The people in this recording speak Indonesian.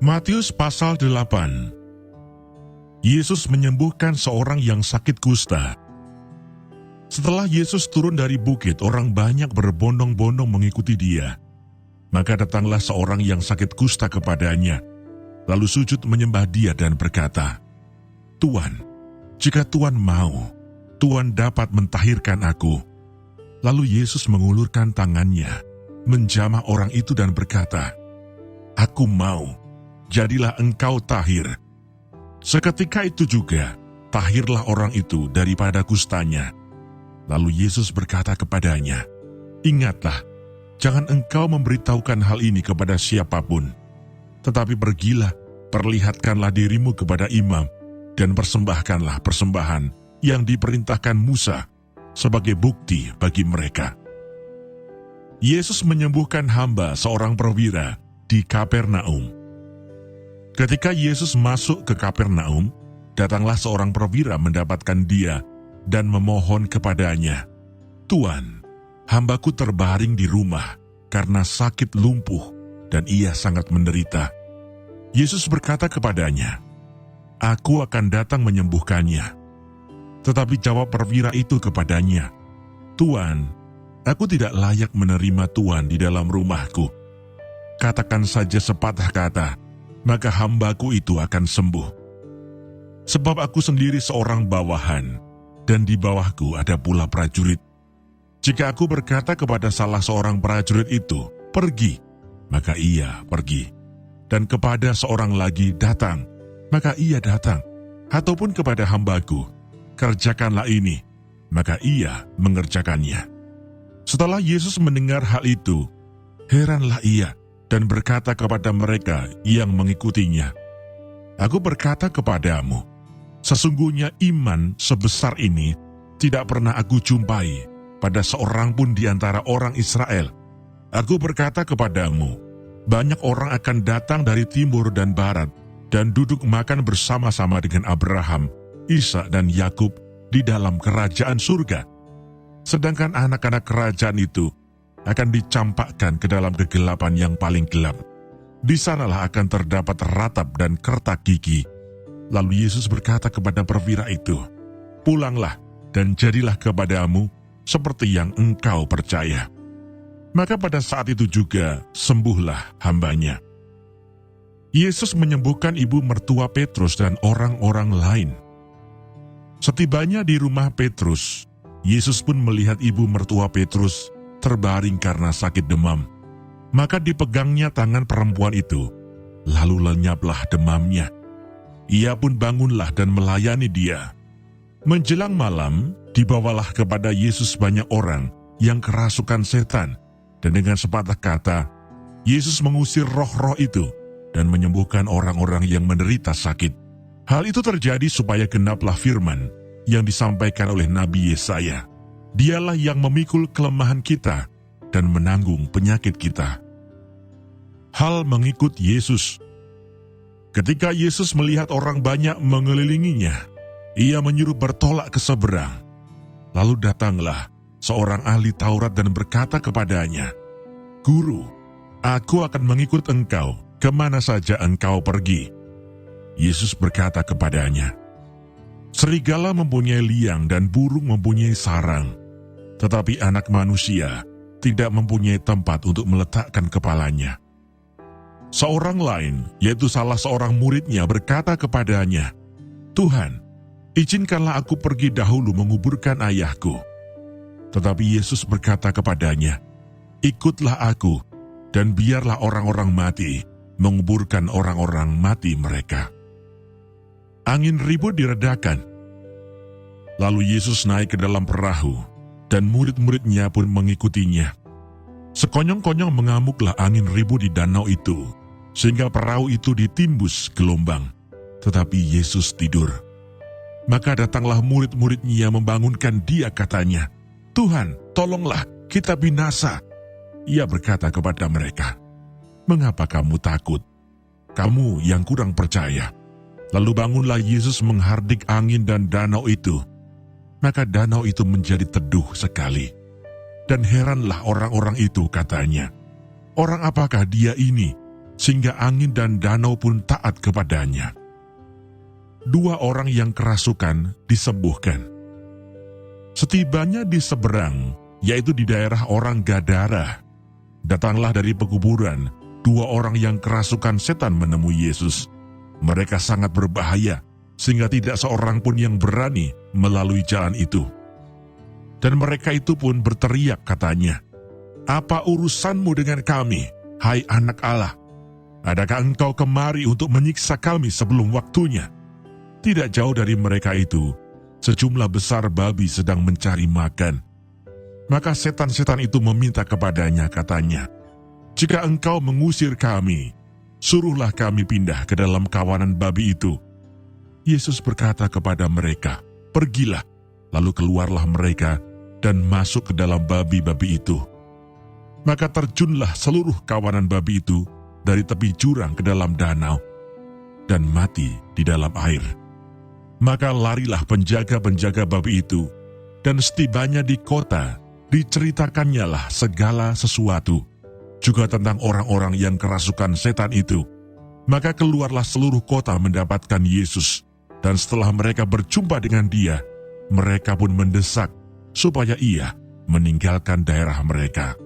Matius pasal 8. Yesus menyembuhkan seorang yang sakit kusta. Setelah Yesus turun dari bukit, orang banyak berbondong-bondong mengikuti dia. Maka datanglah seorang yang sakit kusta kepadanya, lalu sujud menyembah dia dan berkata, "Tuan, jika Tuan mau, Tuan dapat mentahirkan aku." Lalu Yesus mengulurkan tangannya, menjamah orang itu dan berkata, "Aku mau, jadilah engkau tahir." Seketika itu juga, tahirlah orang itu daripada kustanya. Lalu Yesus berkata kepadanya, "Ingatlah, jangan engkau memberitahukan hal ini kepada siapapun. Tetapi pergilah, perlihatkanlah dirimu kepada imam, dan persembahkanlah persembahan yang diperintahkan Musa sebagai bukti bagi mereka." Yesus menyembuhkan hamba seorang perwira di Kapernaum. Ketika Yesus masuk ke Kapernaum, datanglah seorang perwira mendapatkan dia dan memohon kepadanya, "Tuan, hambaku terbaring di rumah karena sakit lumpuh dan ia sangat menderita." Yesus berkata kepadanya, "Aku akan datang menyembuhkannya." Tetapi jawab perwira itu kepadanya, "Tuan, aku tidak layak menerima Tuan di dalam rumahku. Katakan saja sepatah kata, maka hambaku itu akan sembuh. Sebab aku sendiri seorang bawahan, dan di bawahku ada pula prajurit. Jika aku berkata kepada salah seorang prajurit itu, 'Pergi,' maka ia pergi. Dan kepada seorang lagi, 'Datang,' maka ia datang. Ataupun kepada hambaku, 'Kerjakanlah ini,' maka ia mengerjakannya." Setelah Yesus mendengar hal itu, heranlah ia dan berkata kepada mereka yang mengikutinya, "Aku berkata kepadamu, sesungguhnya iman sebesar ini tidak pernah aku jumpai pada seorang pun di antara orang Israel. Aku berkata kepadamu, banyak orang akan datang dari timur dan barat dan duduk makan bersama-sama dengan Abraham, Ishak dan Yakub di dalam kerajaan surga. Sedangkan anak-anak kerajaan itu akan dicampakkan ke dalam kegelapan yang paling gelap. Di sanalah akan terdapat ratap dan kertak gigi." Lalu Yesus berkata kepada perwira itu, "Pulanglah dan jadilah kepadamu seperti yang engkau percaya." Maka pada saat itu juga sembuhlah hambanya. Yesus menyembuhkan ibu mertua Petrus dan orang-orang lain. Setibanya di rumah Petrus, Yesus pun melihat ibu mertua Petrus terbaring karena sakit demam. Maka dipegangnya tangan perempuan itu, lalu lenyaplah demamnya. Ia pun bangunlah dan melayani dia. Menjelang malam, dibawalah kepada Yesus banyak orang yang kerasukan setan, dan dengan sepatah kata, Yesus mengusir roh-roh itu dan menyembuhkan orang-orang yang menderita sakit. Hal itu terjadi supaya genaplah firman yang disampaikan oleh Nabi Yesaya, "Dialah yang memikul kelemahan kita dan menanggung penyakit kita." Hal mengikut Yesus. Ketika Yesus melihat orang banyak mengelilinginya, ia menyuruh bertolak ke seberang. Lalu datanglah seorang ahli Taurat dan berkata kepadanya, "Guru, aku akan mengikut engkau kemana saja engkau pergi." Yesus berkata kepadanya, "Serigala mempunyai liang dan burung mempunyai sarang, tetapi anak manusia tidak mempunyai tempat untuk meletakkan kepalanya." Seorang lain, yaitu salah seorang muridnya, berkata kepadanya, "Tuhan, izinkanlah aku pergi dahulu menguburkan ayahku." Tetapi Yesus berkata kepadanya, "Ikutlah aku, dan biarlah orang-orang mati menguburkan orang-orang mati mereka." Angin ribut diredakan. Lalu Yesus naik ke dalam perahu, dan murid-muridnya pun mengikutinya. Sekonyong-konyong mengamuklah angin ribut di danau itu, sehingga perahu itu ditimbus gelombang. Tetapi Yesus tidur. Maka datanglah murid-muridnya membangunkan dia, katanya, "Tuhan, tolonglah, kita binasa." Ia berkata kepada mereka, "Mengapa kamu takut? Kamu yang kurang percaya." Lalu bangunlah Yesus menghardik angin dan danau itu. Maka danau itu menjadi teduh sekali. Dan heranlah orang-orang itu, katanya, "Orang apakah dia ini, sehingga angin dan danau pun taat kepadanya. 2 orang yang kerasukan disembuhkan. Setibanya di seberang, yaitu di daerah orang Gadara, datanglah dari pekuburan 2 orang yang kerasukan setan menemui Yesus. Mereka sangat berbahaya, sehingga tidak seorang pun yang berani melalui jalan itu. Dan mereka itu pun berteriak katanya, "Apa urusanmu dengan kami, hai anak Allah? Adakah engkau kemari untuk menyiksa kami sebelum waktunya?" Tidak jauh dari mereka itu, sejumlah besar babi sedang mencari makan. Maka setan-setan itu meminta kepadanya, katanya, "Jika engkau mengusir kami, suruhlah kami pindah ke dalam kawanan babi itu." Yesus berkata kepada mereka, "Pergilah." Lalu keluarlah mereka dan masuk ke dalam babi-babi itu. Maka terjunlah seluruh kawanan babi itu dari tepi jurang ke dalam danau dan mati di dalam air. Maka larilah penjaga-penjaga babi itu, dan setibanya di kota, diceritakannya lah segala sesuatu, juga tentang orang-orang yang kerasukan setan itu. Maka keluarlah seluruh kota mendapatkan Yesus, dan setelah mereka berjumpa dengan dia, mereka pun mendesak supaya ia meninggalkan daerah mereka.